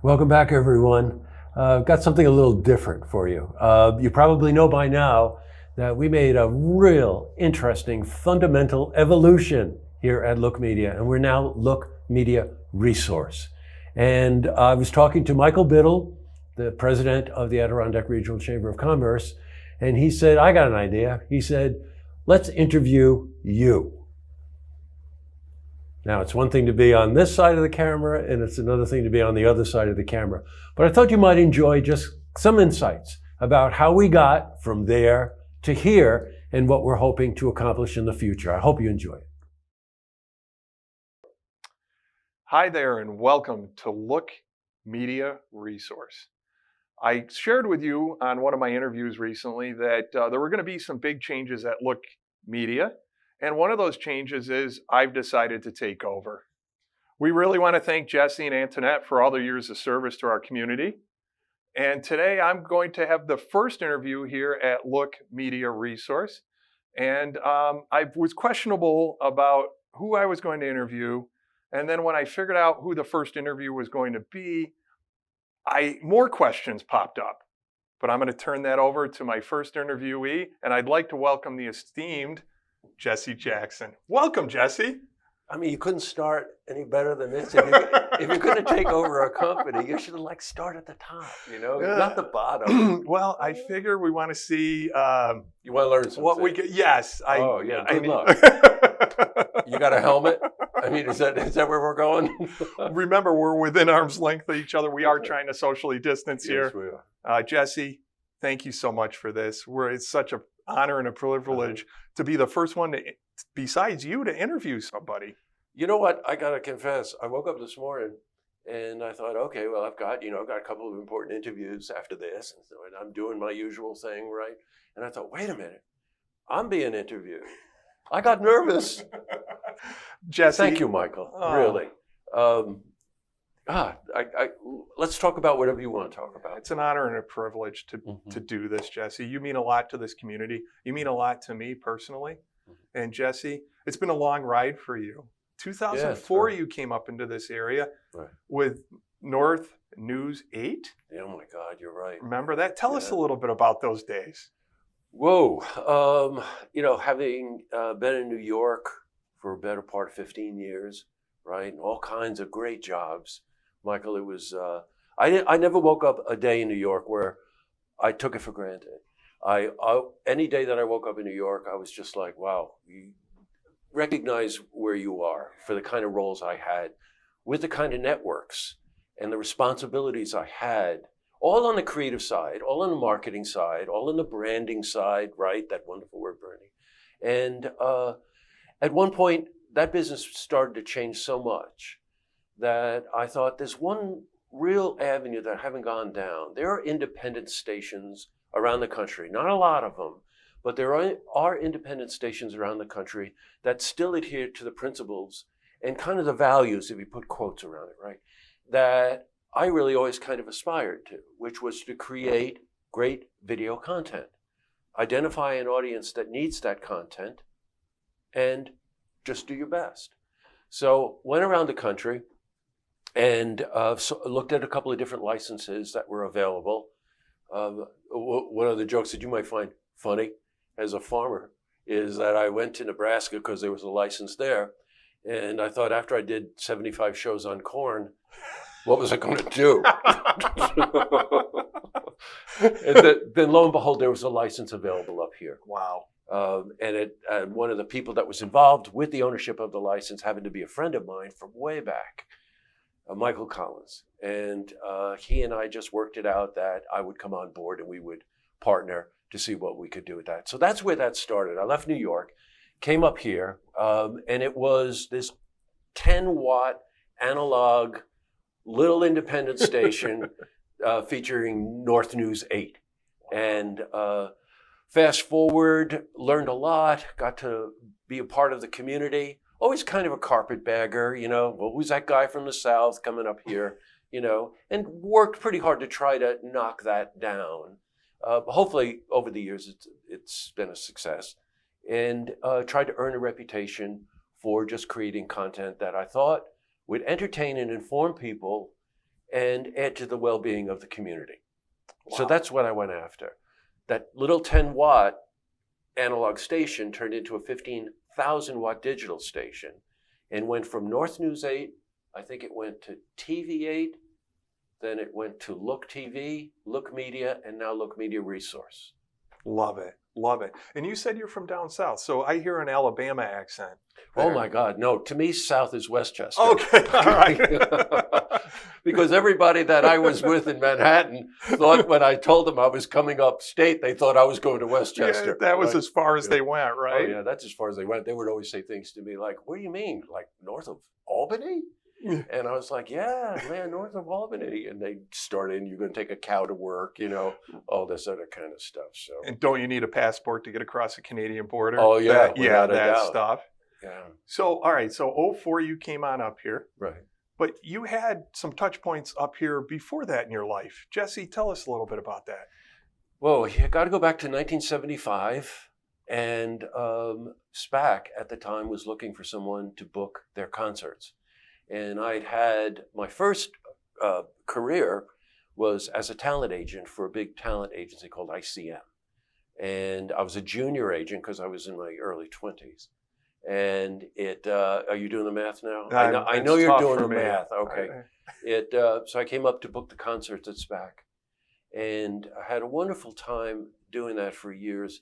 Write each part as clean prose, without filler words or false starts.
Welcome back, everyone. Got something a little different for you. You probably know by now that we made a real interesting fundamental evolution here at Look Media, and we're now Look Media Resource. And I was talking to Michael Biddle, the president of the Adirondack Regional Chamber of Commerce, and he said, I got an idea. He said, let's interview you. Now, it's one thing to be on this side of the camera, and it's another thing to be on the other side of the camera. But I thought you might enjoy just some insights about how we got from there to here and what we're hoping to accomplish in the future. I hope you enjoy it. Hi there, and welcome to Look Media Resource. I shared with you on one of my interviews recently that there were going to be some big changes at Look Media. And one of those changes is I've decided to take over. We really want to thank Jesse and Antoinette for all their years of service to our community. And today I'm going to have the first interview here at Look Media Resource. And I was questionable about who I was going to interview. And then when I figured out who the first interview was going to be, more questions popped up. But I'm going to turn that over to my first interviewee. And I'd like to welcome the esteemed Jesse Jackson. Welcome, Jesse. I mean, you couldn't start any better than this. If you're going to take over a company, you should start at the top, not the bottom. Well, I figure we want to see. You want to learn something? What we get? Yes. Good luck. You got a helmet? I mean, is that where we're going? Remember, we're within arm's length of each other. We are trying to socially distance here. Yes, we are. Jesse, thank you so much for this. It's such an honor and a privilege to be the first one besides you to interview somebody. You know what? I got to confess, I woke up this morning and I thought, okay, well, I've got a couple of important interviews after this. And so I'm doing my usual thing, right? And I thought, wait a minute, I'm being interviewed. I got nervous. Jesse. Thank you, Michael. Really. Let's talk about whatever you want to talk about. It's an honor and a privilege to do this, Jesse. You mean a lot to this community. You mean a lot to me personally. And Jesse, it's been a long ride for you. 2004, you came up into this area with North News 8. Oh my God, you're right. Remember that? Tell us a little bit about those days. Whoa. Having been in New York for a better part of 15 years, right? And all kinds of great jobs. Michael, it was, I never woke up a day in New York where I took it for granted. Any day that I woke up in New York, I was just like, wow, you recognize where you are for the kind of roles I had with the kind of networks and the responsibilities I had, all on the creative side, all on the marketing side, all on the branding side, right? That wonderful word, Bernie. And at one point, that business started to change so much that I thought there's one real avenue that I haven't gone down. There are independent stations around the country, not a lot of them, but there are independent stations around the country that still adhere to the principles and kind of the values, if you put quotes around it, right, that I really always kind of aspired to, which was to create great video content, identify an audience that needs that content, and just do your best. So went around the country and looked at a couple of different licenses that were available. One of the jokes that you might find funny as a farmer is that I went to Nebraska because there was a license there. And I thought after I did 75 shows on corn, what was I going to do? And then lo and behold, there was a license available up here. Wow. And one of the people that was involved with the ownership of the license happened to be a friend of mine from way back, Michael Collins. And he and I just worked it out that I would come on board and we would partner to see what we could do with that. So that's where that started. I left New York, came up here, and it was this 10-watt analog little independent station featuring North News 8. And fast forward, learned a lot, got to be a part of the community. Always kind of a carpetbagger, well, who's that guy from the South coming up here, and worked pretty hard to try to knock that down. Hopefully, over the years, it's been a success. And tried to earn a reputation for just creating content that I thought would entertain and inform people and add to the well-being of the community. Wow. So that's what I went after. That little 10-watt analog station turned into a 15,000-watt digital station and went from North News 8, I think it went to TV8, then it went to Look TV, Look Media, and now Look Media Resource. Love it. Love it. And you said you're from down south, so I hear an Alabama accent. Oh there. my God, no, to me, South is Westchester. Okay, all right. Because everybody that I was with in Manhattan thought when I told them I was coming upstate, they thought I was going to Westchester. Yeah, that was right? as far as they went, right? Oh yeah, that's as far as they went. They would always say things to me like, what do you mean? Like north of Albany? And I was like, yeah, north of Albany. And they started, you're going to take a cow to work, all this other kind of stuff. So. And don't you need a passport to get across the Canadian border? Oh yeah, that doubt. stuff. Yeah. So, all right, so 04 you came on up here. Right. But you had some touch points up here before that in your life. Jesse, tell us a little bit about that. Well, you got to go back to 1975. And SPAC at the time was looking for someone to book their concerts. And I'd had my first career was as a talent agent for a big talent agency called ICM. And I was a junior agent because I was in my early 20s. And are you doing the math now? I know you're doing the math. Okay. So I came up to book the concerts at SPAC. And I had a wonderful time doing that for years.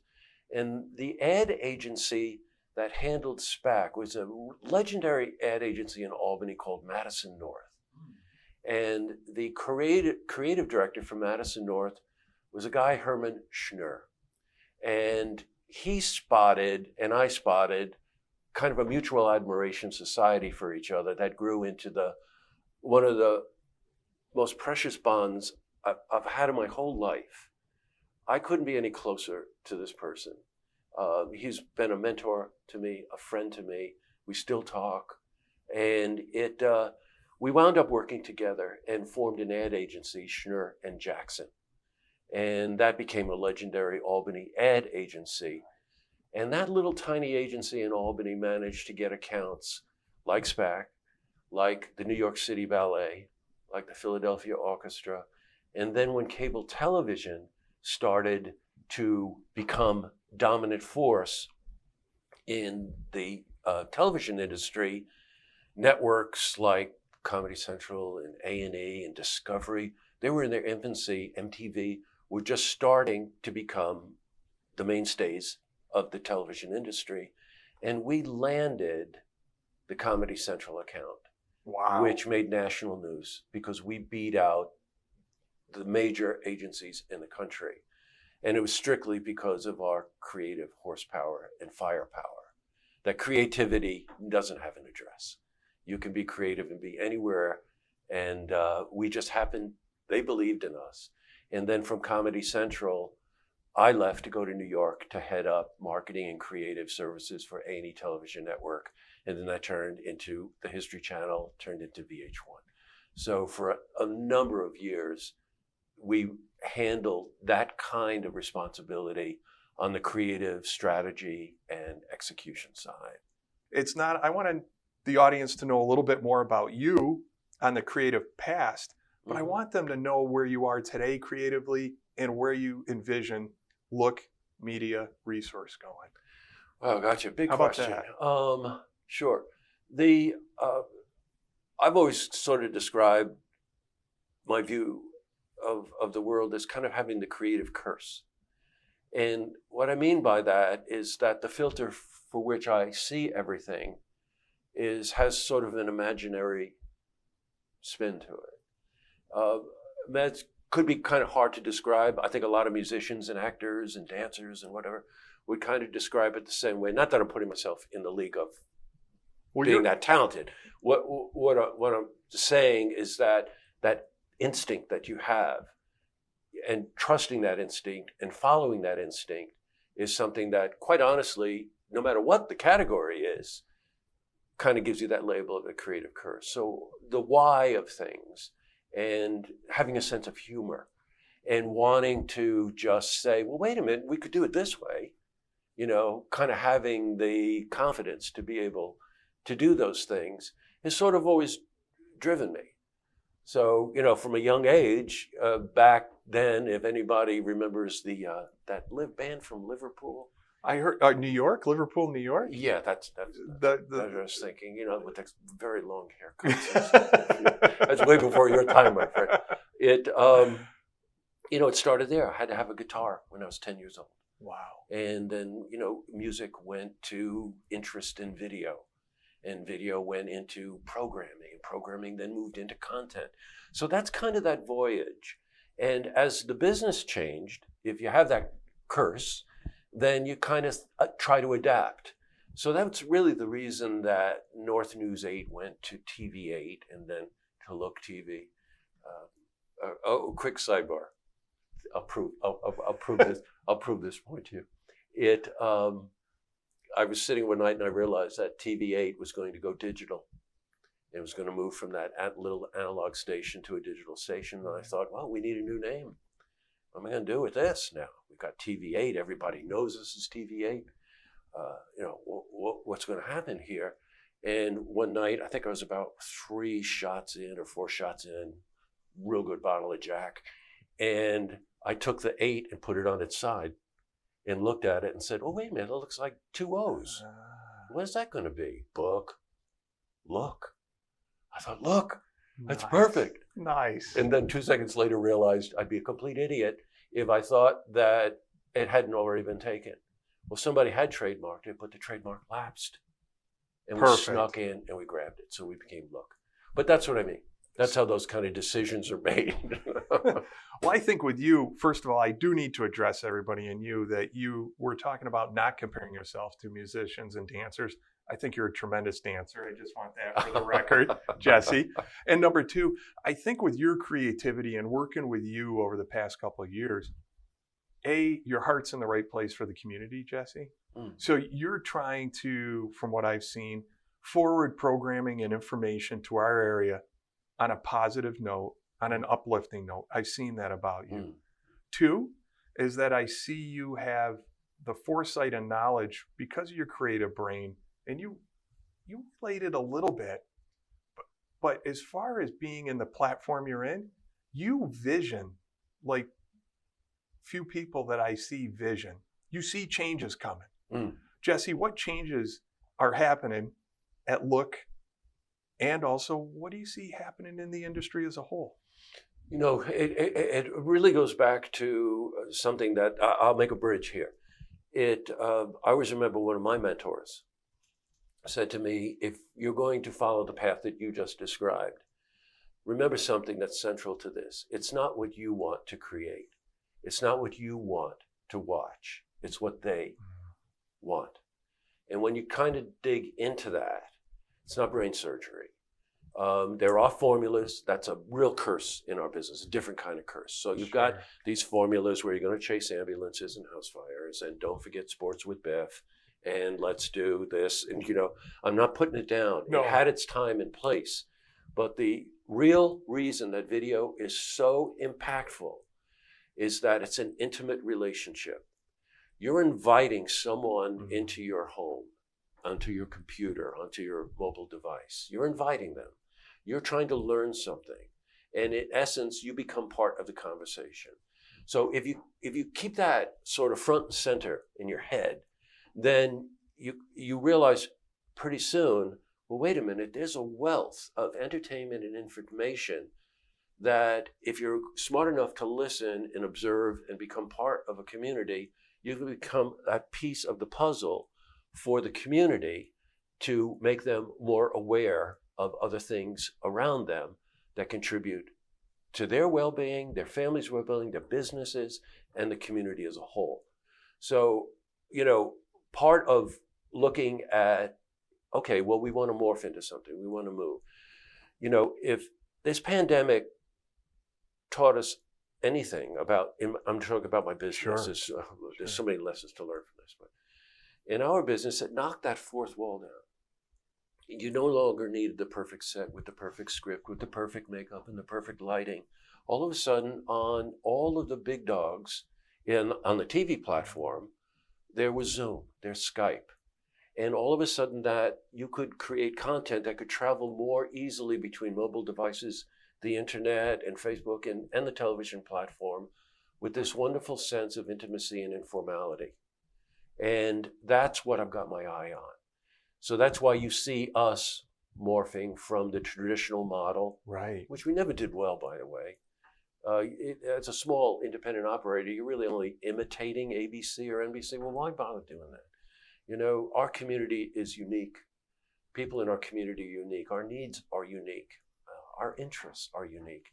And the ad agency that handled SPAC was a legendary ad agency in Albany called Madison North. And the creative director for Madison North was a guy, Herman Schnur. And he spotted, and I spotted, kind of a mutual admiration society for each other that grew into one of the most precious bonds I've had in my whole life. I couldn't be any closer to this person. He's been a mentor to me, a friend to me. We still talk. And we wound up working together and formed an ad agency, Schnur and Jackson. And that became a legendary Albany ad agency. And that little tiny agency in Albany managed to get accounts like SPAC, like the New York City Ballet, like the Philadelphia Orchestra. And then when cable television started to become dominant force in the television industry, networks like Comedy Central and A&E and Discovery, they were in their infancy. MTV were just starting to become the mainstays of the television industry. And we landed the Comedy Central account, wow, which made national news because we beat out the major agencies in the country. And it was strictly because of our creative horsepower and firepower. That creativity doesn't have an address. You can be creative and be anywhere. And we just happened, they believed in us. And then from Comedy Central, I left to go to New York to head up marketing and creative services for A&E Television Network. And then that turned into the History Channel, turned into VH1. So for a number of years, we handled that kind of responsibility on the creative strategy and execution side. It's not, I want the audience to know a little bit more about you on the creative past, but I want them to know where you are today creatively and where you envision Look Media Resource going. Wow, gotcha. Big How about question. that? Sure. I've always sort of described my view of the world as kind of having the creative curse. And what I mean by that is that the filter for which I see everything has sort of an imaginary spin to it. That could be kind of hard to describe. I think a lot of musicians and actors and dancers and whatever would kind of describe it the same way. Not that I'm putting myself in the league of being that talented. What I'm saying is that instinct that you have and trusting that instinct and following that instinct is something that, quite honestly, no matter what the category is, kind of gives you that label of a creative curse. So the why of things and having a sense of humor and wanting to just say, well, wait a minute, we could do it this way, kind of having the confidence to be able to do those things has sort of always driven me. So, from a young age, back then, if anybody remembers that band from Liverpool. I heard New York, Liverpool, New York. Yeah, that's The what I was thinking. With the very long haircuts. That's way before your time, my friend. It started there. I had to have a guitar when I was 10 years old. Wow. And then, music went to interest in video. And video went into programming. And programming then moved into content. So that's kind of that voyage. And as the business changed, if you have that curse, then you kind of try to adapt. So that's really the reason that North News 8 went to TV8 and then to Look TV. Quick sidebar. I'll prove this. I'll prove this point to you. I was sitting one night and I realized that TV8 was going to go digital. It was going to move from that little analog station to a digital station. And I thought, well, we need a new name. What am I going to do with this now? We've got TV8. Everybody knows this is TV8. What's going to happen here? And one night, I think I was about 3 shots in or 4 shots in, real good bottle of Jack. And I took the 8 and put it on its side and looked at it and said, oh, wait a minute, it looks like 2 O's. What is that going to be? Book, look. I thought, look, that's perfect. Nice. And then 2 seconds later realized I'd be a complete idiot if I thought that it hadn't already been taken. Well, somebody had trademarked it, but the trademark lapsed. And we snuck in and we grabbed it. So we became Look. But that's what I mean. That's how those kind of decisions are made. Well, I think with you, first of all, I do need to address everybody and you that you were talking about not comparing yourself to musicians and dancers. I think you're a tremendous dancer. I just want that for the record, Jesse. And number 2, I think with your creativity and working with you over the past couple of years, your heart's in the right place for the community, Jesse. So you're trying to, from what I've seen, forward programming and information to our area on a positive note, on an uplifting note. I've seen that about you. 2 is that I see you have the foresight and knowledge because of your creative brain, and you related a little bit, but as far as being in the platform you're in, you vision like few people that I see vision. You see changes coming. Jesse, what changes are happening at Look? And also, what do you see happening in the industry as a whole? It really goes back to something that I'll make a bridge here. I always remember one of my mentors said to me, if you're going to follow the path that you just described, remember something that's central to this. It's not what you want to create. It's not what you want to watch. It's what they want. And when you kind of dig into that, it's not brain surgery. There are formulas. That's a real curse in our business, a different kind of curse. So you've got these formulas where you're going to chase ambulances and house fires, and don't forget sports with Biff, and let's do this. And, I'm not putting it down. No. It had its time and place. But the real reason that video is so impactful is that it's an intimate relationship. You're inviting someone into your home, onto your computer, onto your mobile device. You're inviting them. You're trying to learn something. And in essence, you become part of the conversation. So if you keep that sort of front and center in your head, then you realize pretty soon, well, wait a minute, there's a wealth of entertainment and information that if you're smart enough to listen and observe and become part of a community, you can become that piece of the puzzle for the community to make them more aware of other things around them that contribute to their well-being, their family's well-being, their businesses, and the community as a whole. So, part of looking at, okay, well, we want to morph into something, we want to move. If this pandemic taught us anything about, I'm talking about my business, there's so many lessons to learn from this, but in our business, it knocked that fourth wall down. You no longer needed the perfect set with the perfect script, with the perfect makeup and the perfect lighting. All of a sudden, on all of the big dogs on the TV platform, there was Zoom, there's Skype. And all of a sudden that you could create content that could travel more easily between mobile devices the internet and Facebook and the television platform with this wonderful sense of intimacy and informality. And that's what I've got my eye on. So that's why you see us morphing from the traditional model, Right. which we never did well, by the way. As a small independent operator, you're really only imitating ABC or NBC. Well, why bother doing that? You know, our community is unique. People in our community are unique. Our needs are unique. Our interests are unique.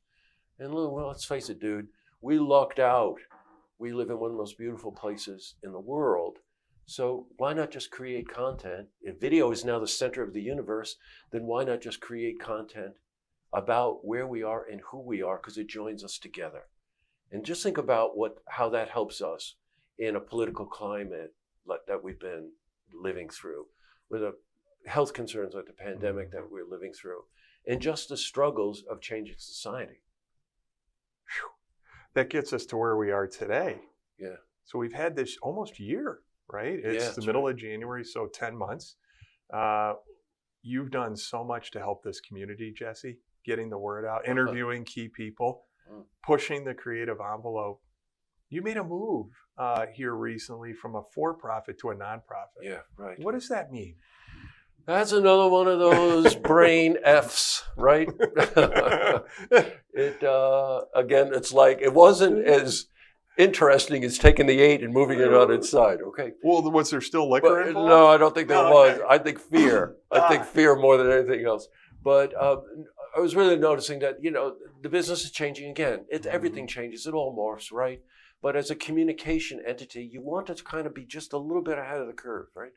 And well, let's face it, dude, we lucked out. We live in one of the most beautiful places in the world. So why not just create content? If video is now the center of the universe, then why not just create content about where we are and who we are, because it joins us together. And just think about how that helps us in a political climate that we've been living through, with the health concerns like the pandemic that we're living through, and just the struggles of changing society. That gets us to where we are today. Yeah. So we've had this almost year, right? It's the middle of January, so 10 months. You've done so much to help this community, Jesse, getting the word out, interviewing key people, pushing the creative envelope. You made a move here recently from a for-profit to a nonprofit. Yeah, right. What does that mean? That's another one of those brain F's, right? Again, it's like it wasn't as interesting as taking the 8 and moving it on its side. Okay. Well, was there still liquor involved? No, I don't think there was. Okay. I think fear. I think fear more than anything else. But I was really noticing that, you know, the business is changing again. Everything changes. It all morphs, right? But as a communication entity, you want to kind of be just a little bit ahead of the curve, right?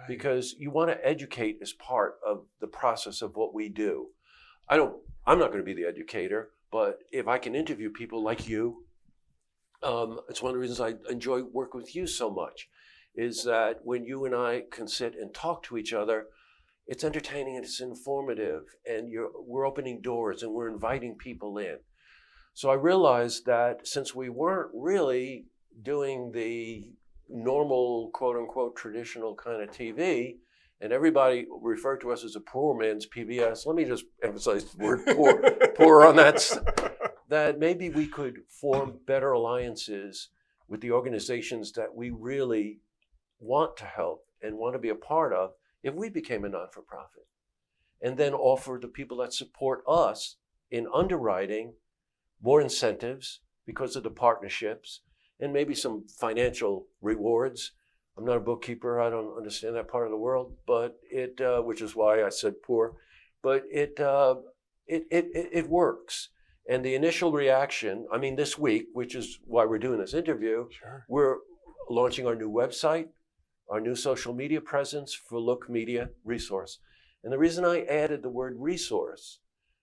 Because you want to educate as part of the process of what we do. I'm not going to be the educator, but if I can interview people like you, it's one of the reasons I enjoy working with you so much, is that when you and I can sit and talk to each other, it's entertaining and it's informative, and we're opening doors and we're inviting people in. So I realized that since we weren't really doing the normal, quote unquote, traditional kind of TV, and everybody referred to us as a poor man's PBS. Let me just emphasize the word poor, poor on that maybe we could form better alliances with the organizations that we really want to help and want to be a part of if we became a not-for-profit, and then offer the people that support us in underwriting more incentives because of the partnerships, and maybe some financial rewards. I'm not a bookkeeper. I don't understand that part of the world, but which is why I said poor, but it works. And the initial reaction, I mean, this week, which is why we're doing this interview, we're launching our new website, our new social media presence for Look Media Resource. And the reason I added the word resource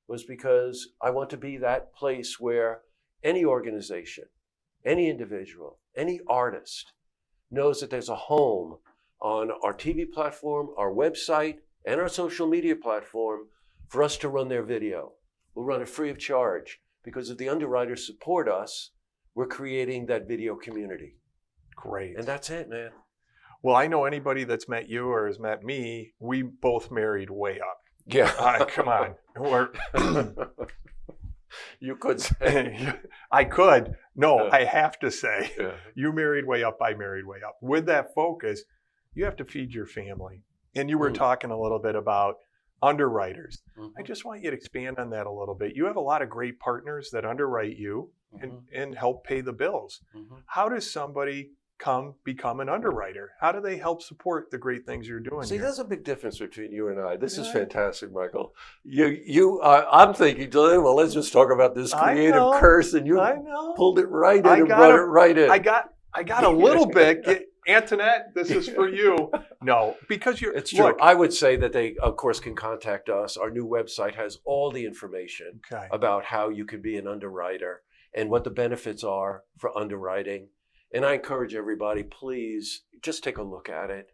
was because I want to be that place where any organization, any individual, any artist knows that there's a home on our TV platform, our website, and our social media platform for us to run their video. We'll run it free of charge because if the underwriters support us, we're creating that video community. Great. And that's it, man. Well, I know anybody that's met you or has met me, we both married way up. Yeah. Come on. You could say. I could. No, I have to say. You married way up, I married way up. With that focus, you have to feed your family. And you were talking a little bit about underwriters. I just want you to expand on that a little bit. You have a lot of great partners that underwrite you and help pay the bills. How does somebody become an underwriter? How do they help support the great things you're doing? See, there's a big difference between you and I. This is fantastic, Michael. I'm thinking, well, let's just talk about this creative curse, and you pulled it right in and brought it right in. I got a little bit. Antoinette, this is for you. No, because it's true. Look, I would say that they, of course, can contact us. Our new website has all the information about how you can be an underwriter and what the benefits are for underwriting. And I encourage everybody, please just take a look at it.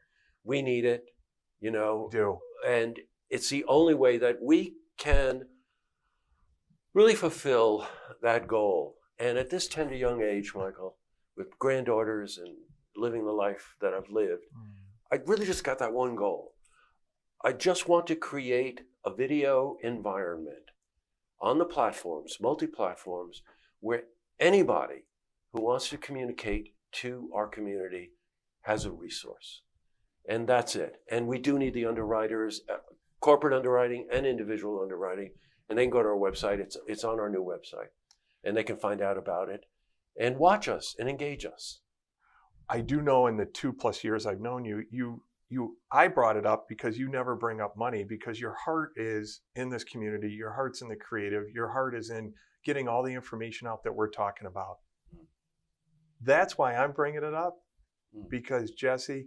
We need it, you know. Do. And it's the only way that we can really fulfill that goal. And at this tender young age, Michael, with granddaughters and living the life that I've lived, I really just got that one goal. I just want to create a video environment on the platforms, multi-platforms, where anybody who wants to communicate to our community has a resource. And that's it. And we do need the underwriters, corporate underwriting and individual underwriting. And they can go to our website. It's on our new website. And they can find out about it and watch us and engage us. I do know in the 2+ years I've known you, I brought it up because you never bring up money, because your heart is in this community. Your heart's in the creative. Your heart is in getting all the information out that we're talking about. That's why I'm bringing it up, because Jesse,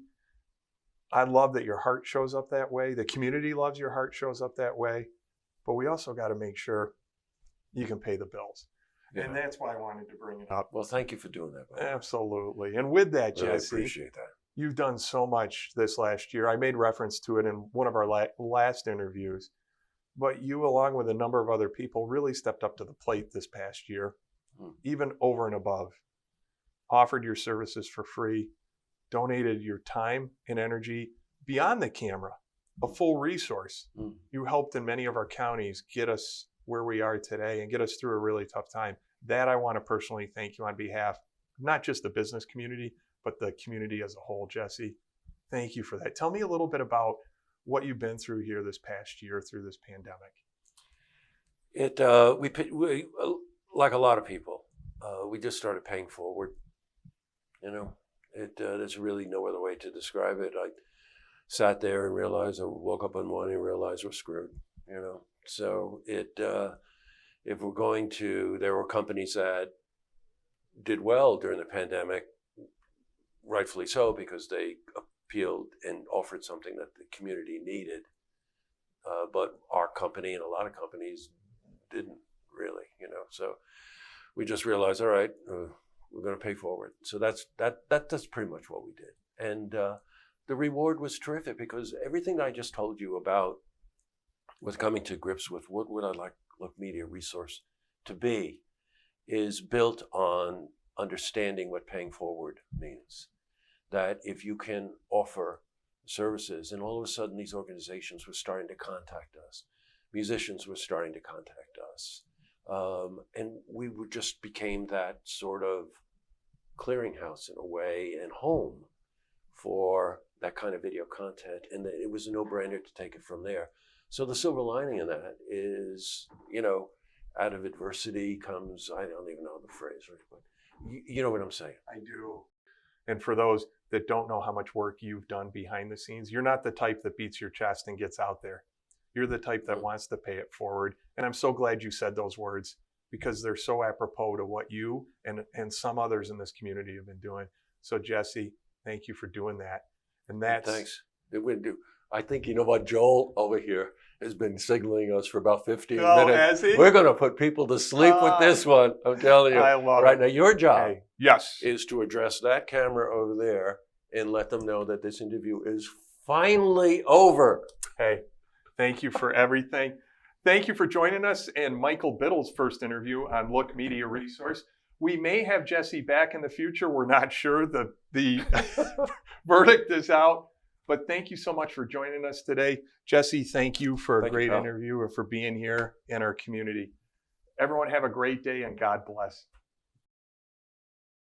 I love that your heart shows up that way. The community loves your heart shows up that way. But we also got to make sure you can pay the bills. Yeah. And that's why I wanted to bring it up. Well, thank you for doing that. Absolutely. And with that, Jesse, I appreciate that. You've done so much this last year. I made reference to it in one of our last interviews. But you, along with a number of other people, really stepped up to the plate this past year, even over and above. Offered your services for free, donated your time and energy beyond the camera, a full resource. You helped in many of our counties get us where we are today and get us through a really tough time. That I want to personally thank you on behalf of not just the business community, but the community as a whole, Jesse. Thank you for that. Tell me a little bit about what you've been through here this past year through this pandemic. We like a lot of people, we just started paying forward. There's really no other way to describe it. I sat there and realized, I woke up one morning and realized we're screwed, So if we're going to, there were companies that did well during the pandemic, rightfully so, because they appealed and offered something that the community needed. But our company and a lot of companies didn't really, So we just realized, all right, we're going to pay forward. So that's pretty much what we did. And the reward was terrific, because everything that I just told you about was coming to grips with what would I like Look Media Resource to be is built on understanding what paying forward means. That if you can offer services, and all of a sudden these organizations were starting to contact us, musicians were starting to contact us, and we just became that sort of clearinghouse in a way, and home for that kind of video content, and it was a no-brainer to take it from there. So the silver lining in that is, out of adversity comes, I don't even know the phrase, right? But you know what I'm saying. I do. And for those that don't know how much work you've done behind the scenes, you're not the type that beats your chest and gets out there. You're the type that wants to pay it forward. And I'm so glad you said those words, because they're so apropos to what you and some others in this community have been doing. So Jesse, thank you for doing that. And that's... Thanks. I think, what, Joel over here has been signaling us for about 15 minutes. Has he? We're going to put people to sleep with this one. I'm telling you. I love right it. Now, your job yes, is to address that camera over there and let them know that this interview is finally over. Hey, thank you for everything. Thank you for joining us in Michael Biddle's first interview on Look Media Resource. We may have Jesse back in the future. We're not sure. The verdict is out. But thank you so much for joining us today. Jesse, thank you for a great interview and for being here in our community. Everyone have a great day, and God bless.